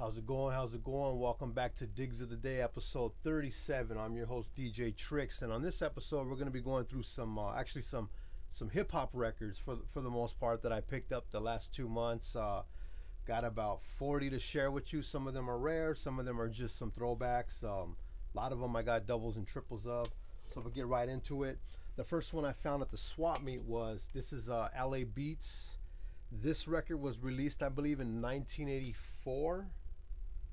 How's it going? How's it going? Welcome back to Digs of the Day, episode 37. I'm your host DJ Tricks, and on this episode, we're going to be going through some hip hop records for the most part that I picked up the last 2 months. Got about 40 to share with you. Some of them are rare, some of them are just some throwbacks. A lot of them I got doubles and triples of. So we'll get right into it. The first one I found at the swap meet was this is LA Beats. This record was released, I believe, in 1984.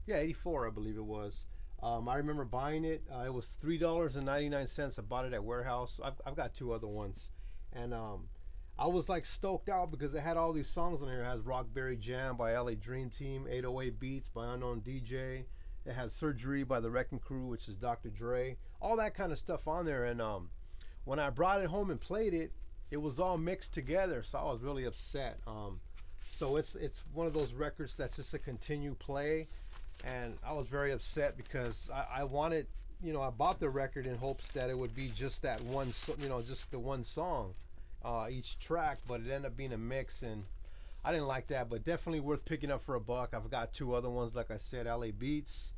Yeah, 84, I believe it was. I remember buying it. It was $3.99. I bought it at Warehouse. I've got two other ones. And I was like stoked out because it had all these songs on here. It has Rockberry Jam by LA Dream Team, 808 Beats by Unknown DJ. It has Surgery by the Wrecking Crew, which is Dr. Dre. All that kind of stuff on there. And when I brought it home and played it, it was all mixed together. So I was really upset. So it's one of those records that's just a continue play. And I was very upset because I wanted, I bought the record in hopes that it would be just that one, just the one song, each track, but it ended up being a mix, and I didn't like that, but definitely worth picking up for a buck. I've got two other ones, like I said, LA Beats.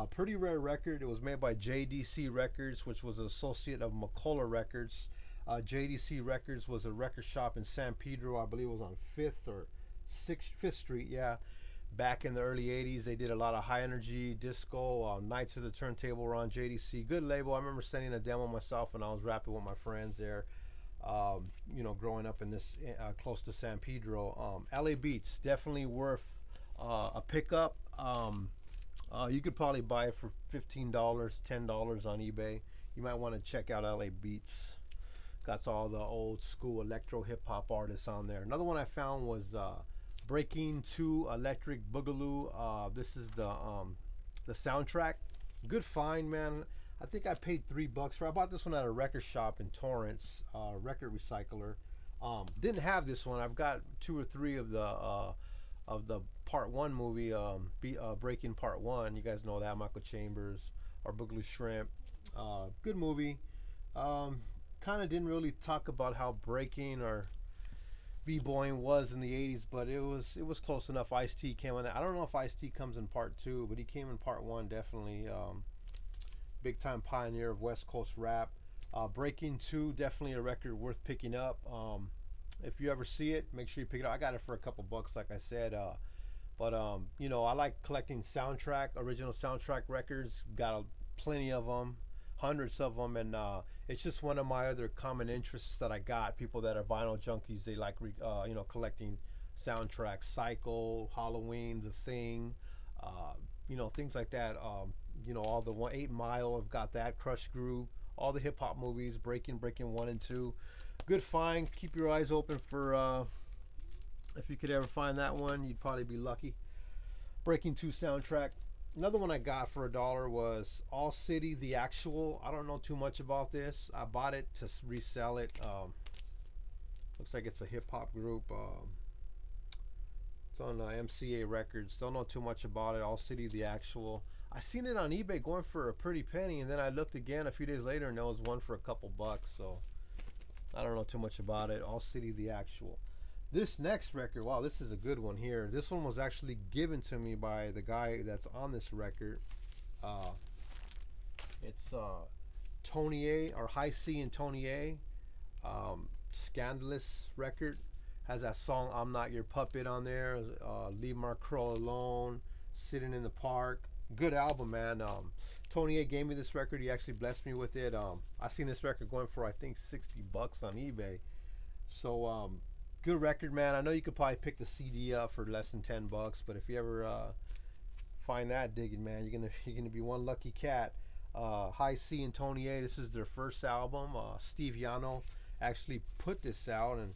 Pretty rare record. It was made by JDC Records, which was an associate of McCullough Records. JDC Records was a record shop in San Pedro, I believe it was on 5th or 5th Street, yeah. Back in the early 80s, they did a lot of high energy disco. Knights of the Turntable were on JDC. Good label. I remember sending a demo myself when I was rapping with my friends there, growing up in this close to San Pedro. LA Beats, definitely worth a pickup. You could probably buy it for $15, $10 on eBay. You might want to check out LA Beats. Got all the old school electro hip hop artists on there. Another one I found was Breaking 2 Electric Boogaloo. This is the soundtrack. Good find, man. I think I paid $3 for it. I bought this one at a record shop in Torrance, record recycler. Didn't have this one. I've got 2 or 3 of the Part 1 movie, Breaking Part 1. You guys know that, Michael Chambers or Boogaloo Shrimp. Good movie. Kind of didn't really talk about how breaking or b-boying was in the 80s, but it was close enough. Ice-T came on that. I don't know if Ice-T comes in part 2, but he came in part 1 definitely. Big time pioneer of West Coast rap. Breaking 2, definitely a record worth picking up. If you ever see it, make sure you pick it up. I got it for a couple bucks, like I said. But I like collecting original soundtrack records. Got plenty of them. Hundreds of them, and it's just one of my other common interests that I got. People that are vinyl junkies, they like collecting soundtracks. Psycho, Halloween, The Thing, things like that. All the 8 Mile, I've got that. Crush Groove, all the hip hop movies, Breaking 1 and 2. Good find. Keep your eyes open for if you could ever find that one, you'd probably be lucky. Breaking 2 soundtrack. Another one I got for $1 was All City, The Actual. I don't know too much about this. I bought it to resell it. Looks like it's a hip hop group. It's on MCA Records. Don't know too much about it. All City, The Actual. I seen it on eBay going for a pretty penny, and then I looked again a few days later, and there was one for a couple bucks. So I don't know too much about it. All City, The Actual. This next record, wow, this is a good one here. This one was actually given to me by the guy that's on this record. It's Tony A, or High C and Tony A. Scandalous record. Has that song I'm Not Your Puppet on there. Leave My Crow Alone. Sitting in the Park. Good album, man. Tony A gave me this record. He actually blessed me with it. I seen this record going for, I think, $60 on eBay. So, good record, man. I know you could probably pick the CD up for less than $10, but if you ever find that digging, man, you're gonna be one lucky cat. High C and Tony A. This is their first album. Steve Yano actually put this out, and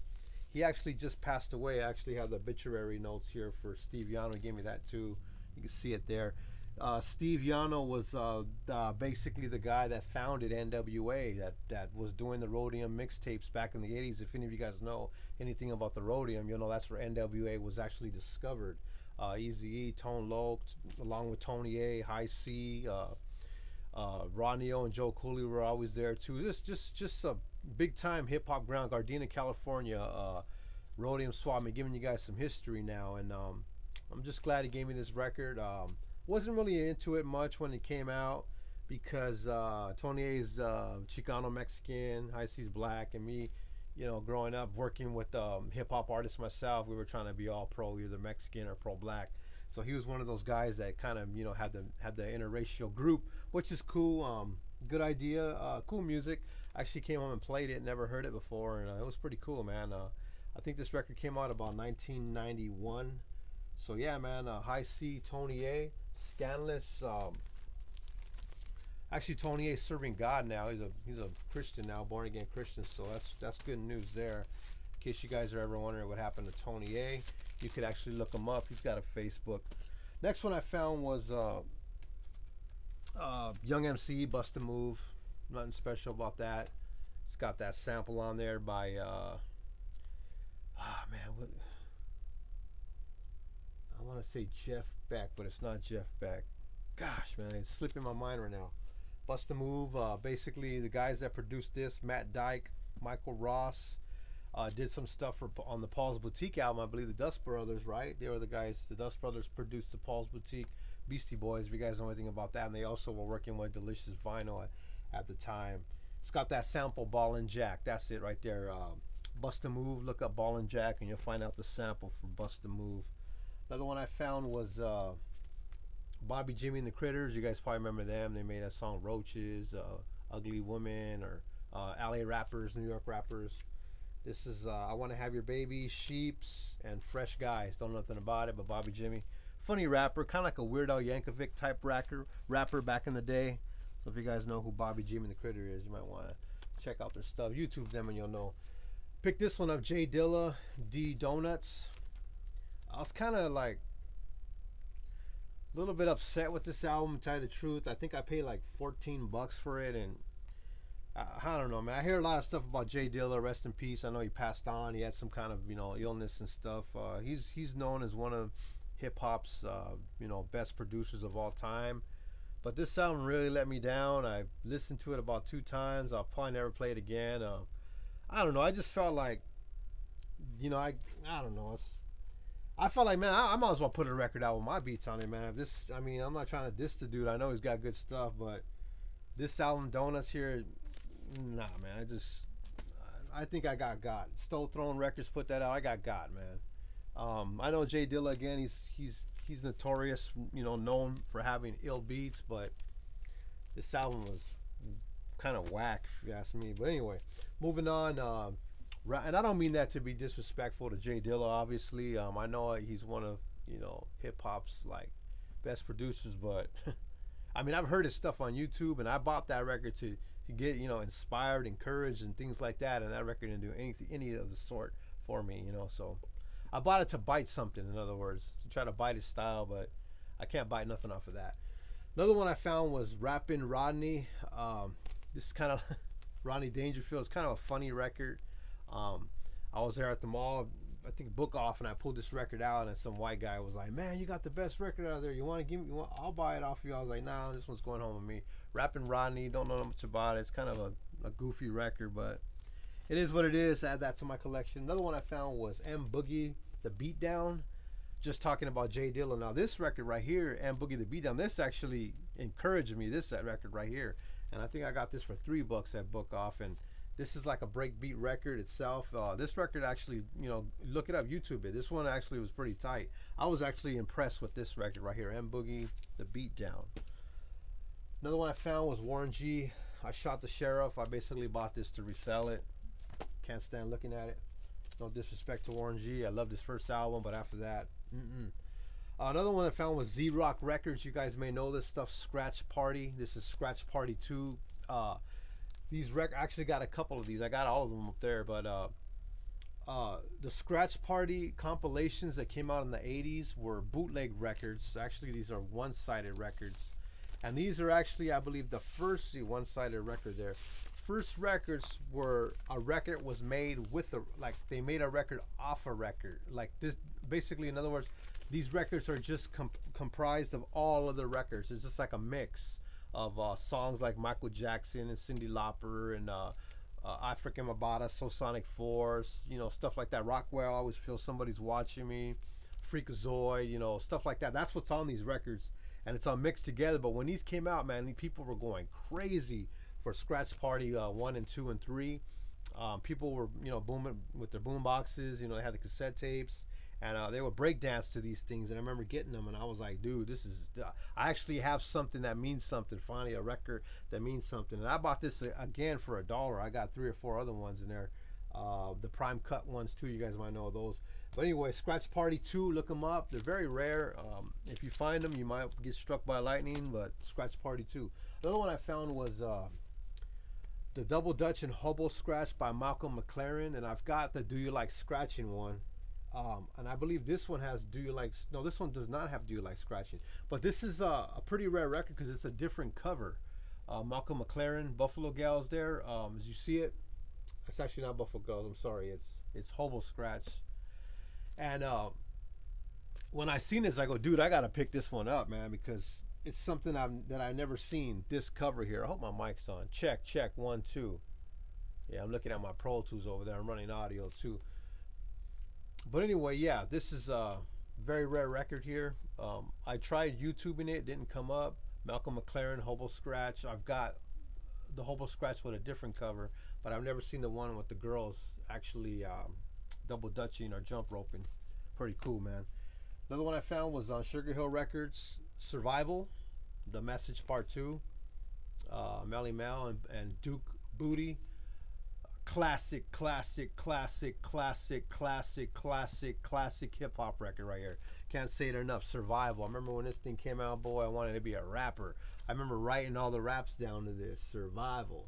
he actually just passed away. I actually have the obituary notes here for Steve Yano. He gave me that too. You can see it there. Steve Yano was basically the guy that founded NWA, that was doing the Rhodium mixtapes back in the 80s. If any of you guys know anything about the Rhodium, that's where NWA was actually discovered. Eazy-E, Tone Loc, along with Tony A, High C, Ronnie O and Joe Cooley were always there too. Just a big time hip hop ground, Gardena, California. Rhodium Swap. I'm giving you guys some history now, and I'm just glad he gave me this record. Wasn't really into it much when it came out because Tony A's Chicano Mexican, High C's black, and me, growing up working with hip hop artists myself, we were trying to be all pro either Mexican or pro black. So he was one of those guys that kind of had the interracial group, which is cool. Good idea, cool music. I actually came home and played it, never heard it before, and it was pretty cool, man. I think this record came out about 1991. So yeah, man, High C, Tony A, Scandalous. Actually, Tony A serving God now. He's a Christian now, born again Christian. So that's good news there. In case you guys are ever wondering what happened to Tony A, you could actually look him up. He's got a Facebook. Next one I found was Young MC, Bust a Move. Nothing special about that. It's got that sample on there by man, what, I want to say Jeff Beck, but it's not Jeff Beck. Gosh, man, it's slipping my mind right now. Bust a Move. Basically, the guys that produced this, Matt Dyke, Michael Ross, did some stuff on the Paul's Boutique album. I believe the Dust Brothers, right? They were the guys. The Dust Brothers produced the Paul's Boutique, Beastie Boys. If you guys know anything about that, and they also were working with Delicious Vinyl at the time. It's got that sample, Ball and Jack. That's it right there. Bust a Move. Look up Ball and Jack, and you'll find out the sample for Bust a Move. Another one I found was Bobby Jimmy and the Critters. You guys probably remember them. They made that song Roaches, Ugly Woman, or LA rappers, New York rappers. This is I Want to Have Your Baby, Sheeps, and Fresh Guys. Don't know nothing about it, but Bobby Jimmy. Funny rapper, kind of like a Weird Al Yankovic type rapper back in the day. So if you guys know who Bobby Jimmy and the Critter is, you might want to check out their stuff. YouTube them and you'll know. Pick this one up, J Dilla, D Donuts. I was kind of like a little bit upset with this album, to tell you the truth. I think I paid like $14 for it, and I don't know, man. I hear a lot of stuff about Jay Dilla, rest in peace. I know he passed on. He had some kind of illness and stuff. He's known as one of hip hop's best producers of all time. But this album really let me down. I listened to it about 2 times. I'll probably never play it again. I don't know. I just felt like, I don't know. I felt like, man, I might as well put a record out with my beats on it, man. I'm not trying to diss the dude. I know he's got good stuff, but this album, Donuts here, nah, man. I think I got. Stole Throne Records put that out. I got, man. I know Jay Dilla again. He's notorious, known for having ill beats, but this album was kind of whack, if you ask me. But anyway, moving on. And I don't mean that to be disrespectful to Jay Dilla. Obviously, I know he's one of hip hop's like best producers, but I mean I've heard his stuff on YouTube, and I bought that record to get inspired, encouraged, and things like that. And that record didn't do any of the sort for me, So I bought it to bite something. In other words, to try to bite his style, but I can't bite nothing off of that. Another one I found was Rappin' Rodney. This is kind of Rodney Dangerfield. It's kind of a funny record. I was there at the mall, I think Book Off, and I pulled this record out, and some white guy was like, "Man, you got the best record out there. You want to give me? I'll buy it off you." I was like, "Nah, this one's going home with me." Rapping Rodney, don't know much about it. It's kind of a goofy record, but it is what it is. Add that to my collection. Another one I found was M Boogie, The Beatdown. Just talking about Jay Dilla. Now this record right here, M Boogie, The Beatdown, this actually encouraged me. That record right here, and I think I got this for $3 at Book Off, and this is like a breakbeat record itself. This record actually, look it up, YouTube it. This one actually was pretty tight. I was actually impressed with this record right here, M Boogie, The Beatdown. Another one I found was Warren G, I Shot the Sheriff. I basically bought this to resell it. Can't stand looking at it. No disrespect to Warren G. I loved his first album, but after that, Another one I found was Z-Rock Records. You guys may know this stuff, Scratch Party. This is Scratch Party 2. I actually got a couple of these. I got all of them up there, but the Scratch Party compilations that came out in the 80s were bootleg records. Actually, these are one-sided records, and these are actually, I believe, the first one-sided record there. First records were a record was made with they made a record off a record. Like this, basically, in other words, these records are just comprised of all other records. It's just like a mix of songs like Michael Jackson and Cyndi Lauper and African Mabata, So Sonic Force, stuff like that. Rockwell, I always feel somebody's watching me. Freakazoid, stuff like that. That's what's on these records, and it's all mixed together. But when these came out, man, people were going crazy for Scratch Party 1 and 2 and 3. People were, booming with their boom boxes. They had the cassette tapes, and they would break dance to these things. And I remember getting them, and I was like, dude, this is. I actually have something that means something. Finally, a record that means something. And I bought this again for $1. I got 3 or 4 other ones in there. The prime cut ones too. You guys might know those. But anyway, Scratch Party 2, look them up. They're very rare. If you find them, you might get struck by lightning. But Scratch Party 2. Another one I found was the Double Dutch and Hobo Scratch by Malcolm McLaren, and I've got the Do You Like Scratching one, and I believe this one has Do You Like. No, this one does not have Do You Like Scratching, but this is a pretty rare record because it's a different cover. Malcolm McLaren, Buffalo Gals there, as you see it. It's actually not Buffalo Gals. I'm sorry. It's Hobo Scratch, and when I seen this, I go, dude, I gotta pick this one up, man, because it's something that I've never seen. This cover here. I hope my mic's on. Check 1 2. Yeah, I'm looking at my Pro Tools over there. I'm running audio too. But anyway, yeah, this is a very rare record here. I tried YouTubing it, didn't come up. Malcolm McLaren, Hobo Scratch. I've got the Hobo Scratch with a different cover, but I've never seen the one with the girls actually double dutching or jump roping. Pretty cool, man. Another one I found was on Sugar Hill Records, Survival, The Message Part 2, Melly Mel and Duke Booty. Classic hip hop record right here. Can't say it enough. Survival. I remember when this thing came out, boy, I wanted to be a rapper. I remember writing all the raps down to this. Survival.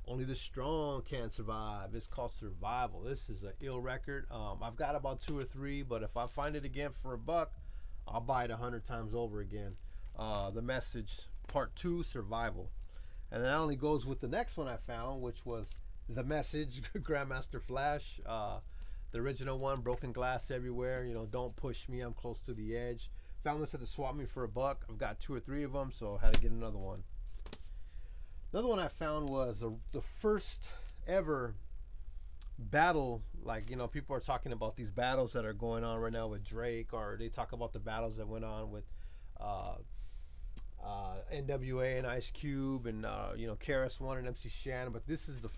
Only the strong can survive. It's called Survival. This is an ill record. I've got about 2 or 3, but if I find it again for $1, I'll buy it 100 times over again. The Message Part 2, Survival. And that only goes with the next one I found, which was The Message, Grandmaster Flash. The original one, Broken Glass Everywhere. Don't push me, I'm close to the edge. Found this at the swap meet for $1. I've got 2 or 3 of them, so I had to get another one. Another one I found was the first ever battle. Like, people are talking about these battles that are going on right now with Drake, or they talk about the battles that went on with NWA and Ice Cube, and KRS-One and MC Shan. But this is the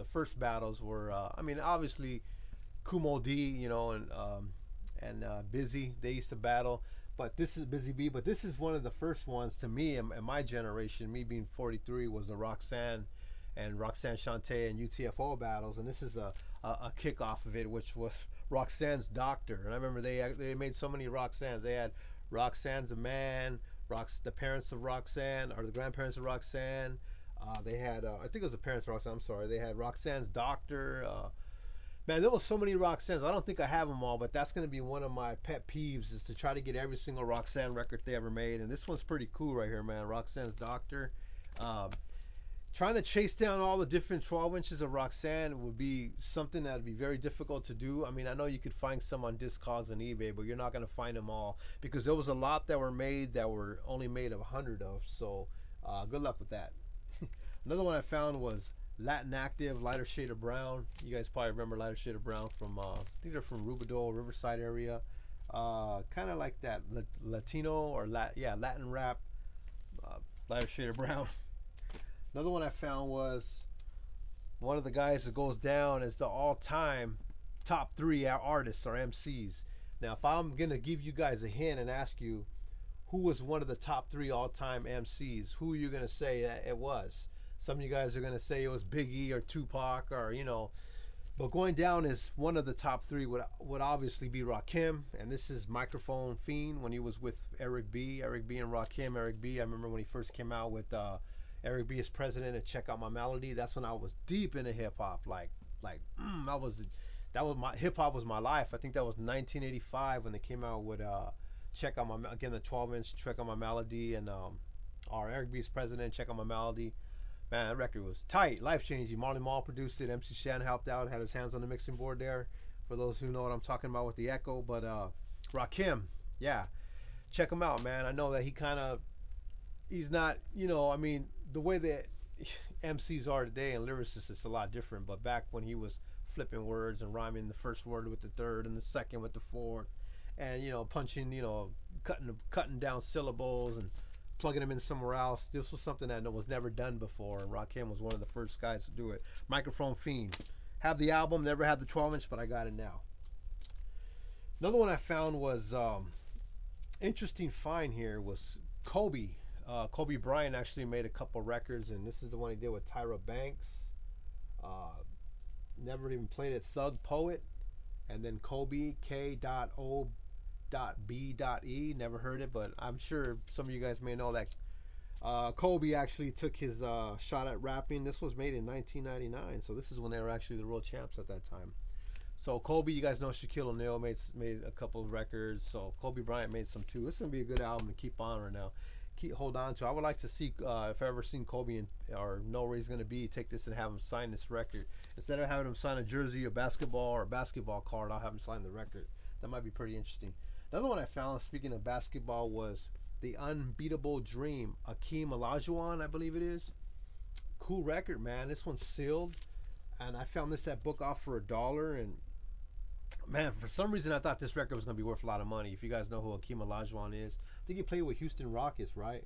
first battles where obviously Kumo D, and Busy, they used to battle. But this is Busy B. But this is one of the first ones to me in my generation, me being 43, was the Roxanne and Roxanne Shante and UTFO battles. And this is a kickoff of it, which was Roxannes Dr. And I remember they made so many Roxannes. They had Roxanne's a Man, the parents of Roxanne, or the grandparents of Roxanne. They had, I think it was the parents of Roxanne, I'm sorry. They had Roxanne's Doctor. Man, there was so many Roxannes. I don't think I have them all, but that's going to be one of my pet peeves, is to try to get every single Roxanne record they ever made. And this one's pretty cool right here, man. Roxanne's Doctor. Trying to chase down all the different 12 inches of Roxanne would be something that would be very difficult to do. I know you could find some on Discogs and eBay, but you're not going to find them all, because there was a lot that were made that were only made of 100 of. So good luck with that. Another one I found was Latin Active, Lighter Shade of Brown. You guys probably remember Lighter Shade of Brown from, I think they're from Rubidoux, Riverside area. Kind of like that Latino or Latin rap, Lighter Shade of Brown. Another one I found was one of the guys that goes down as the all-time top 3 artists or MCs. Now, if I'm going to give you guys a hint and ask you who was one of the top 3 all-time MCs, who are you going to say that it was? Some of you guys are going to say it was Biggie or Tupac, or, but going down as one of the top 3 would obviously be Rakim. And this is Microphone Fiend when he was with Eric B and Rakim. Eric B, I remember when he first came out with Eric B as president and Check Out My Melody. That's when I was deep into hip hop. That was my hip hop was my life. I think that was 1985 when they came out with Check Out My, again, the 12-inch Check Out My Melody, and our Eric B's president, Check Out My Melody. Man, that record was tight, life-changing. Marley Marl produced it. MC Shan helped out, had his hands on the mixing board there, for those who know what I'm talking about with the echo. But Rakim, yeah, check him out, man. I know that he's not, the way that MCs are today and lyricists, it's a lot different. But back when he was flipping words and rhyming the first word with the third and the second with the fourth, and punching, cutting down syllables and plugging them in somewhere else. This was something that was never done before, and Rakim was one of the first guys to do it. Microphone Fiend. Have the album, never had the 12-inch, but I got it now. Another one I found was interesting find here was Kobe. Kobe Bryant actually made a couple records, and this is the one he did with Tyra Banks. Never even played it. Thug Poet, and then Kobe K.O.B.E. Never heard it, but I'm sure some of you guys may know that Kobe actually took his shot at rapping. This was made in 1999, so this is when they were actually the world champs at that time. So Kobe, you guys know Shaquille O'Neal made a couple of records. So Kobe Bryant made some too. This is gonna be a good album to keep on right now. Hold on to. I would like to see if I ever seen Kobe or know where he's gonna be, take this and have him sign this record instead of having him sign a jersey, a basketball card. I'll have him sign the record. That might be pretty interesting. Another one I found, speaking of basketball, was The Unbeatable Dream. Akeem Olajuwon, I believe it is. Cool record, man. This one's sealed, and I found this at Book Off for $1, and man, for some reason I thought this record was going to be worth a lot of money. If you guys know who Akeem Olajuwon is, I think he played with Houston Rockets, right?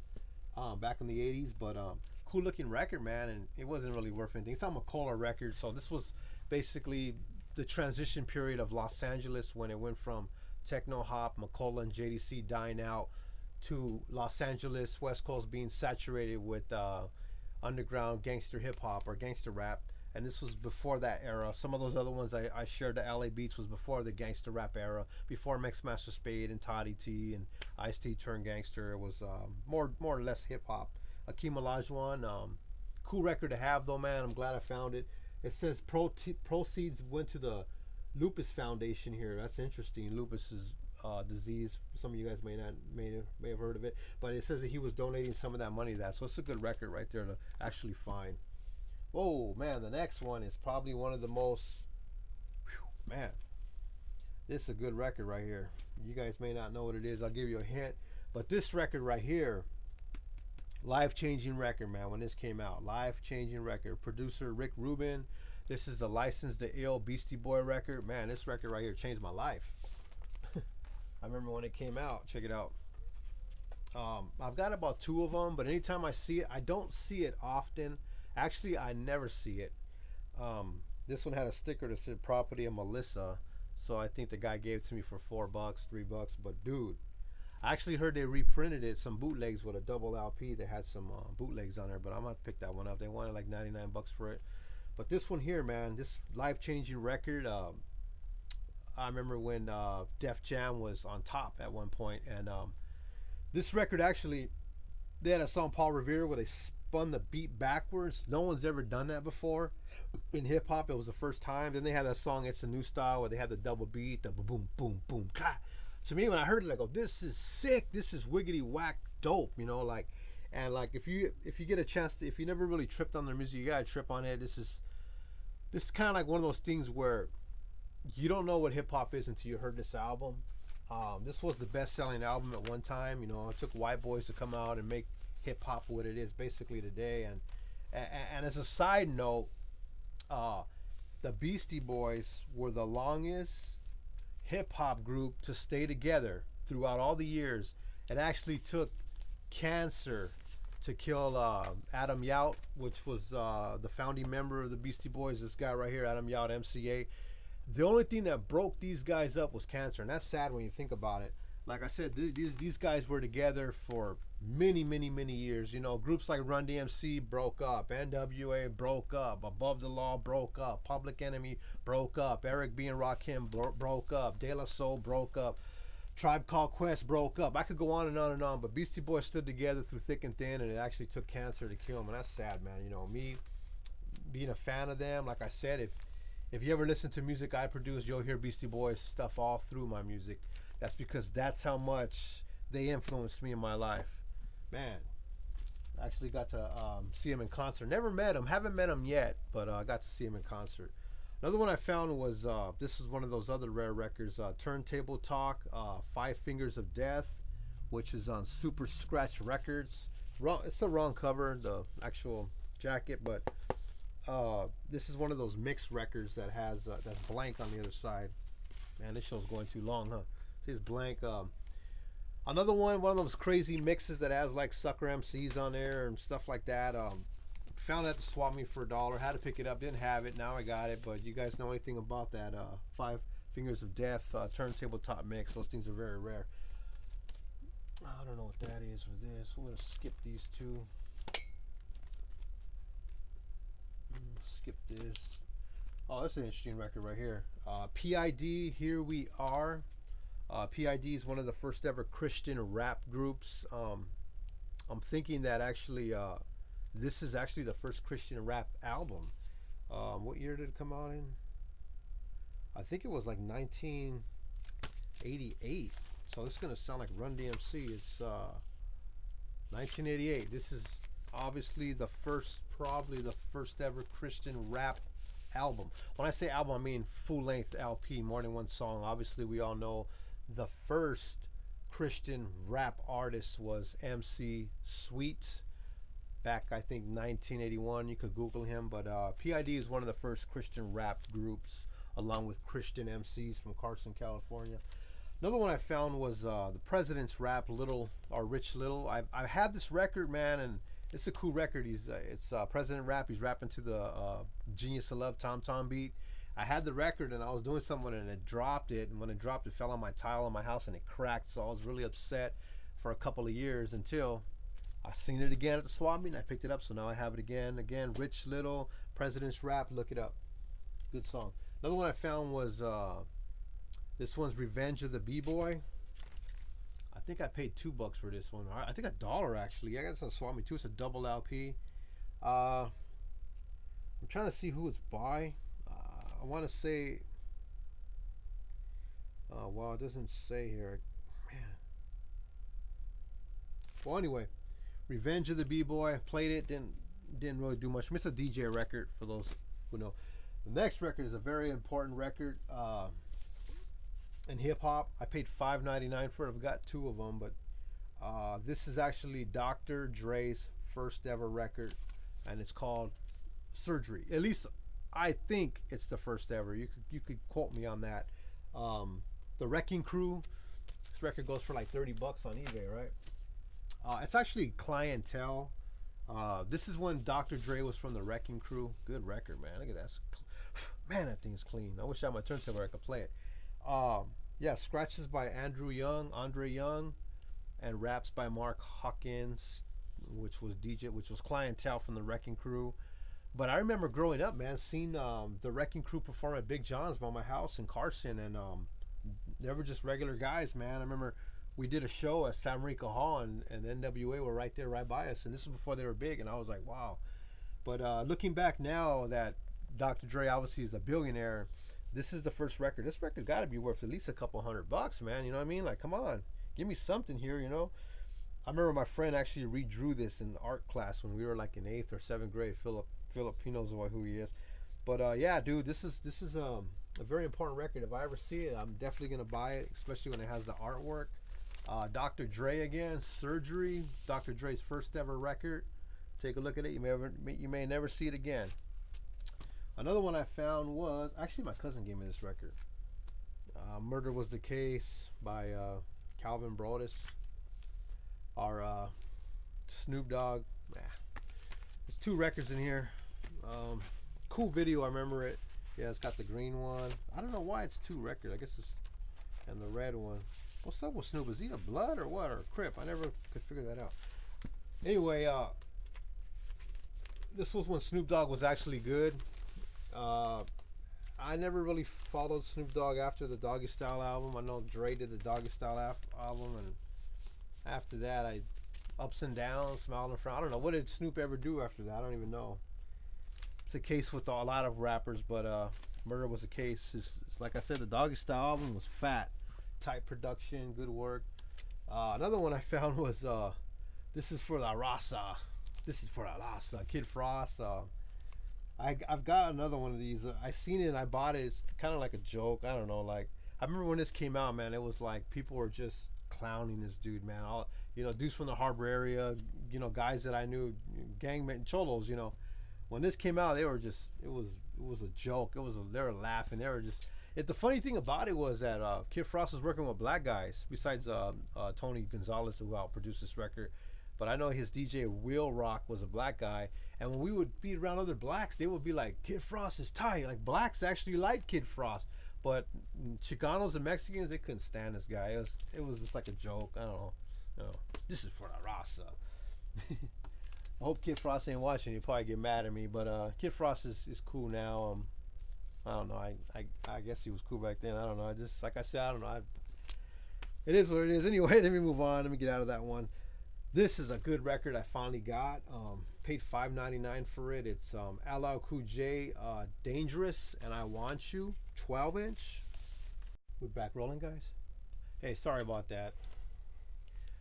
Back in the 80s, but cool looking record, man, and it wasn't really worth anything. It's on McCullough Records, so this was basically the transition period of Los Angeles when it went from techno hop, McCullough and JDC dying out, to Los Angeles West Coast being saturated with underground gangster hip hop or gangster rap. And this was before that era. Some of those other ones I shared, the LA Beats, was before the gangster rap era, before Mixmaster Spade and Toddy T and Ice-T turned gangster. It was more or less hip hop. Akeem Olajuwon, cool record to have though, man. I'm glad I found it. It says proceeds went to the Lupus Foundation here. That's interesting. Lupus is disease. Some of you guys may have heard of it, but it says that he was donating some of that money to that. So it's a good record right there to actually find. Whoa, man, the next one is probably one of the most, man, this is a good record right here. You guys may not know what it is. I'll give you a hint. But this record right here, life-changing record, man, when this came out. Life-changing record. Producer Rick Rubin. This is the License to Ill Beastie Boy record. Man, this record right here changed my life. I remember when it came out. Check it out. I've got about 2 of them, but anytime I see it, I don't see it often. Actually, I never see it. This one had a sticker that said "Property of Melissa," so I think the guy gave it to me for $4, $3. But dude, I actually heard they reprinted it, some bootlegs with a double LP. They had some bootlegs on there, but I'm gonna pick that one up. They wanted like $99 for it. But this one here, man, this life-changing record. I remember when Def Jam was on top at one point, and this record actually, they had a song Paul Revere where they spun the beat backwards. No one's ever done that before in hip hop. It was the first time. Then they had that song It's a New Style where they had the double beat, the boom boom boom. Ka. To me, when I heard it, I go, this is sick. This is wiggity whack dope. Like, and like if you get a chance to, if you never really tripped on their music, you gotta trip on it. This is kind of like one of those things where you don't know what hip hop is until you heard this album. This was the best-selling album at one time. It took white boys to come out and make hip hop what it is basically today. And as a side note, the Beastie Boys were the longest hip hop group to stay together throughout all the years. It actually took cancer to kill Adam Yout, which was the founding member of the Beastie Boys. This guy right here, Adam Yout, MCA. The only thing that broke these guys up was cancer, and that's sad when you think about it. Like I said, these guys were together for many years. Groups like Run DMC broke up, NWA broke up, Above the Law broke up, Public Enemy broke up, Eric B. and Rakim broke up, De La Soul broke up, Tribe Called Quest broke up. I could go on and on and on, but Beastie Boys stood together through thick and thin, and it actually took cancer to kill them, and that's sad, man. Me being a fan of them, like I said, if you ever listen to music I produce, you'll hear Beastie Boys stuff all through my music. That's because that's how much they influenced me in my life. Man, I actually got to see him in concert. Never met him, haven't met him yet, but I got to see him in concert. Another one I found was, this is one of those other rare records, Turntable Talk, 5 Fingers of Death, which is on Super Scratch Records. It's the wrong cover, the actual jacket, but this is one of those mixed records that has that's blank on the other side. Man, this show's going too long, huh? Says blank. Another one of those crazy mixes that has like sucker MCs on there and stuff like that. Found it at the swap meet for $1. Had to pick it up. Didn't have it. Now I got it. But you guys know anything about that? Five Fingers of Death turntable top mix. Those things are very rare. I don't know what that is for this. We're gonna skip these two. Skip this. Oh, that's an interesting record right here. PID, Here We Are. PID is one of the first ever Christian rap groups. I'm thinking that actually this is actually the first Christian rap album. What year did it come out in? I think it was like 1988. So this is going to sound like Run DMC. It's 1988. This is obviously probably the first ever Christian rap album. When I say album, I mean full-length LP, more than one song. Obviously, we all know the first Christian rap artist was MC Sweet back, I think, 1981. You could Google him, but PID is one of the first Christian rap groups, along with Christian MCs from Carson, California. Another one I found was the President's Rap, Rich Little. I've had this record, man, and it's a cool record. It's President Rap. He's rapping to the Genius of Love Tom Tom beat. I had the record and I was doing something and it dropped it. And when it dropped, it fell on my tile in my house and it cracked. So I was really upset for a couple of years until I seen it again at the swap meet and I picked it up. So now I have it again. Again, Rich Little, President's Rap. Look it up. Good song. Another one I found was this one's Revenge of the B-Boy. I think I paid $2 for this one. I think $1 actually. I got this on swap meet too. It's a double LP. I'm trying to see who it's by. I want to say, well, it doesn't say here, man. Well, anyway, Revenge of the B-Boy. Played it, didn't really do much. It's a DJ record for those who know. The next record is a very important record in hip hop. I paid $5.99 for it. I've got two of them, but this is actually Dr. Dre's first ever record, and it's called Surgery. At least I think it's the first ever. You could quote me on that. The Wrecking Crew. This record goes for like $30 on eBay, right? It's actually Clientele. This is when Dr. Dre was from the Wrecking Crew. Good record, man. Look at that. Man, that thing is clean. I wish I had my turntable where I could play it. Yeah, scratches by Andre Young, and raps by Mark Hawkins, which was Clientele from the Wrecking Crew. But I remember growing up, man, seeing the Wrecking Crew perform at Big John's by my house in Carson, and they were just regular guys, man. I remember we did a show at San Rico Hall, and NWA were right there, right by us, and this was before they were big, and I was like, wow. But looking back now that Dr. Dre obviously is a billionaire, this is the first record. This record got to be worth at least a couple $100, man. You know what I mean? Like, come on, give me something here, you know? I remember my friend actually redrew this in art class when we were like in 8th or 7th grade. Philip knows who he is. But yeah, dude, this is a very important record. If I ever see it, I'm definitely gonna buy it, especially when it has the artwork. Dr. Dre again, Surgery, Dr. Dre's first ever record. Take a look at it. You may never see it again. Another one I found was actually my cousin gave me this record. Murder Was the Case by Calvin Brodus. Our Snoop Dogg. There's two records in here. Cool video, I remember it. Yeah, it's got the green one. I don't know why it's two records. I guess it's and the red one. What's up with Snoop? Is he a blood or what, or a Crip? I never could figure that out. Anyway, this was when Snoop Dogg was actually good. I never really followed Snoop Dogg after the Doggy Style album. I know Dre did the Doggy Style album, and after that, ups and downs, smile and frown. I don't know. What did Snoop ever do after that? I don't even know. It's a case with a lot of rappers, but Murder Was a Case. It's like I said, the Doggy Style album was fat. Tight production, good work. Another one I found was This Is For La Raza. This is for La Raza. Kid Frost. I've got another one of these. I seen it and I bought it. It's kind of like a joke. I don't know. Like, I remember when this came out, man, it was like people were just clowning this dude, man. All, dudes from the Harbor area, guys that I knew, gangmen, cholos, When this came out, they were just, it was a joke. They were laughing. The funny thing about it was that Kid Frost was working with black guys besides Tony Gonzalez, who outproduced this record. But I know his DJ Will Rock was a black guy, and when we would be around other blacks, they would be like, "Kid Frost is tight." Like blacks actually liked Kid Frost, but Chicanos and Mexicans, they couldn't stand this guy. It was just like a joke. I don't know. This is for the Rasa. I hope Kid Frost ain't watching. He'll probably get mad at me. But Kid Frost is cool now. I don't know. I guess he was cool back then. I don't know. I just, like I said, I don't know. It is what it is. Anyway, let me move on. Let me get out of that one. This is a good record I finally got. Paid $5.99 for it. It's LL Cool J, Dangerous, and I Want You, 12-inch. We're back rolling, guys. Hey, sorry about that.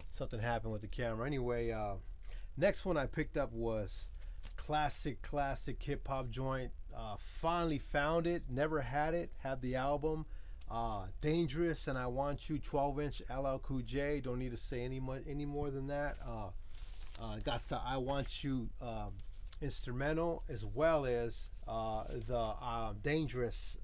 Something happened with the camera. Anyway, next one I picked up was classic hip hop joint. Finally found it. Never had it. Have the album. Dangerous and I Want You, 12-inch, LL Cool J. Don't need to say any more than that. Got the I Want You instrumental, as well as the Dangerous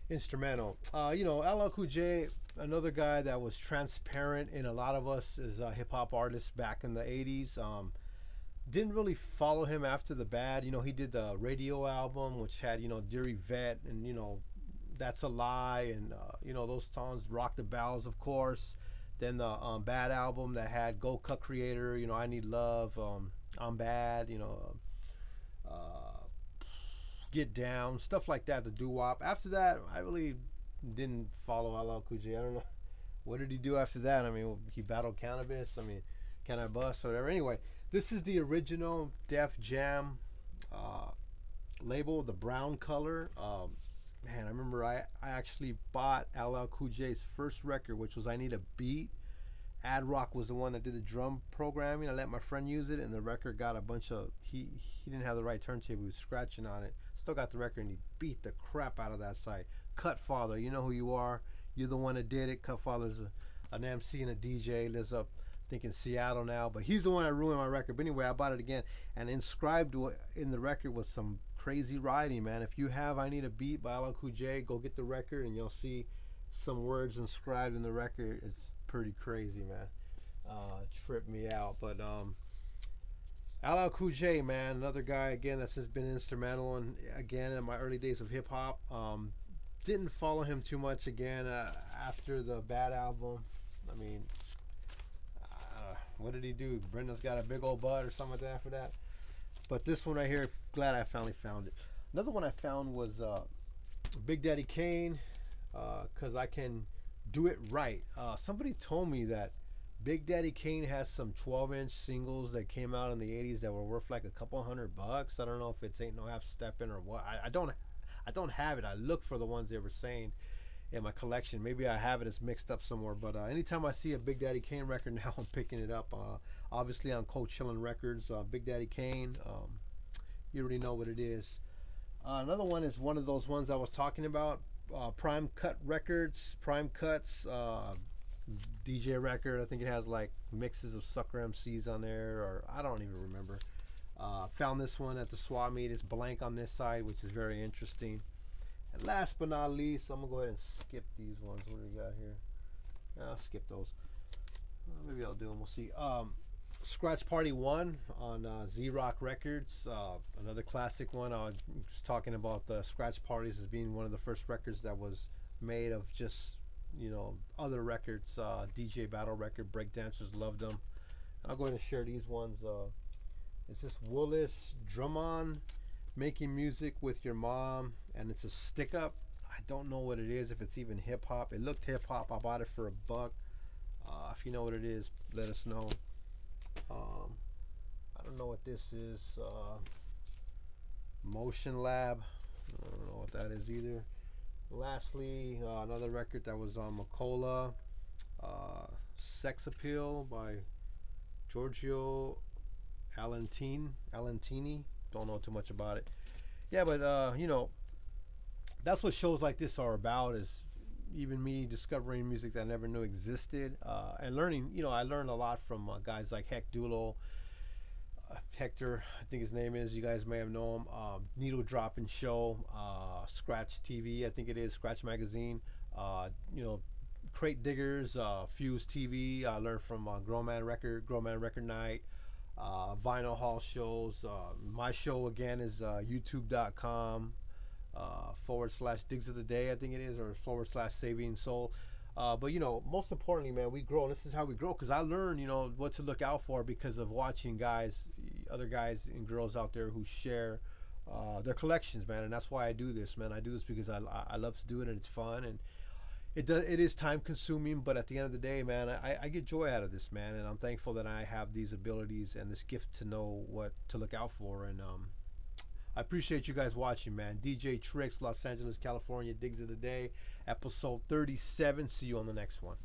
instrumental. LL Cool J, another guy that was transparent in a lot of us as hip-hop artists back in the 80s. Didn't really follow him after the bad. He did the Radio album, which had, Dear Yvette and, That's a Lie, and those songs, Rock the Bells, of course. Then the Bad album that had Go Cut Creator, I Need Love, I'm Bad, Get Down, stuff like that, the doo-wop. After that, I really didn't follow LL Cool J. I don't know, what did he do after that? I mean, he battled Cannabis. I mean, Can I Bust or whatever. Anyway, this is the original Def Jam label, the brown color. Man, I remember I actually bought LL Cool J's first record, which was I Need a Beat. Ad Rock was the one that did the drum programming. I let my friend use it, and the record got a bunch of, he didn't have the right turntable. He was scratching on it. Still got the record, and he beat the crap out of that site. Cut Father, you know who you are. You're the one that did it. Cut Father's an MC and a DJ. Lives up, I think, in Seattle now. But he's the one that ruined my record. But anyway, I bought it again. And inscribed in the record was some crazy writing, man. If you have I Need a Beat by LL Cool J, go get the record, and you'll see some words inscribed in the record. It's pretty crazy, man. Tripped me out. But LL Cool J, man, another guy again that's just been instrumental, and again in my early days of hip hop. Didn't follow him too much again after the Bad album. I mean, what did he do? Brenda's Got a Big Old Butt or something like that after that. But this one right here, glad I finally found it. Another one I found was Big Daddy Kane, Cause I Can Do It Right. Somebody told me that Big Daddy Kane has some 12-inch singles that came out in the 80s that were worth like a couple $100. I don't know if it's Ain't No Half Steppin' or what. I don't have it. I look for the ones they were saying in my collection. Maybe I have it. It's mixed up somewhere. But anytime I see a Big Daddy Kane record now, I'm picking it up. Obviously on Cold Chillin' Records, Big Daddy Kane. You already know what it is. Another one is one of those ones I was talking about. Prime Cut Records, Prime Cuts, DJ record. I think it has like mixes of Sucker MCs on there, or I don't even remember. Found this one at the swap meet. It's blank on this side, which is very interesting. And last but not least, I'm gonna go ahead and skip these ones. What do we got here? I'll skip those. Maybe I'll do them. We'll see. Scratch Party 1 on Z-Rock Records. Another classic one. I was talking about the Scratch Parties as being one of the first records that was made of just, other records. DJ battle record. Breakdancers loved them. I'll go ahead and share these ones. It's this Willis Drummond, Making Music with Your Mom, and it's a stick up. I don't know what it is, if it's even hip hop. It looked hip hop. I bought it for $1. If you know what it is, let us know. I don't know what this is. Motion Lab. I don't know what that is either. Lastly, another record that was on Macola. Sex Appeal by Giorgio Alentini. Don't know too much about it. Yeah, but that's what shows like this are about, is even me discovering music that I never knew existed, and learning. I learned a lot from guys like Heck Dulo, Hector, I think his name is. You guys may have known him. Needle Dropping Show, Scratch TV, I think it is, Scratch Magazine. You know, Crate Diggers, Fuse TV. I learned from Grown Man Record Night, Vinyl Hall shows. My show again is youtube.com / Digs of the Day, I think it is, or / Saving Soul. But you know, most importantly, man, we grow. And this is how we grow, because I learned, you know, what to look out for because of watching other guys and girls out there who share their collections, man. And that's why I do this, man. I do this because I love to do it, and it's fun, and it is time consuming. But at the end of the day, man, I get joy out of this, man, and I'm thankful that I have these abilities and this gift to know what to look out for. And I appreciate you guys watching, man. DJ Tricks, Los Angeles, California, Digs of the Day, episode 37. See you on the next one.